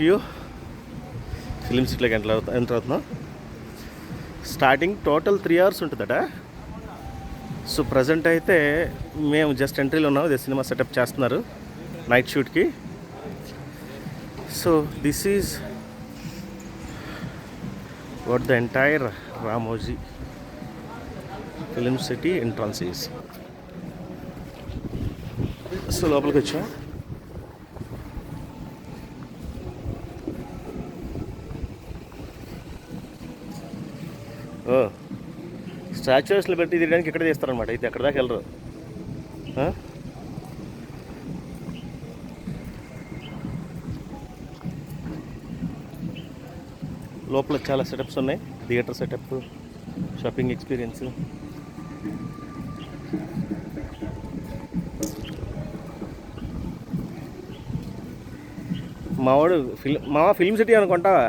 View. Film సిటీలోకి enter అవుతున్నాం. Starting total 3 hours ఉంటుందట. సో ప్రజెంట్ అయితే మేము జస్ట్ ఎంట్రీలో ఉన్నాం. ఇదే సినిమా సెటప్ చేస్తున్నారు నైట్ షూట్కి. So this is what the entire Ramoji film city entrance is. So లోపలికి వచ్చాం. స్టాచ్యూస్లో పెట్టి తిరగడానికి ఇక్కడ తీస్తారనమాట. ఇది ఎక్కడ దాకా వెళ్ళరు. లోపల చాలా సెటప్స్ ఉన్నాయి. Theatre setup, shopping experience. మావాడు ఫిలిం సిటీ అనుకుంటావా?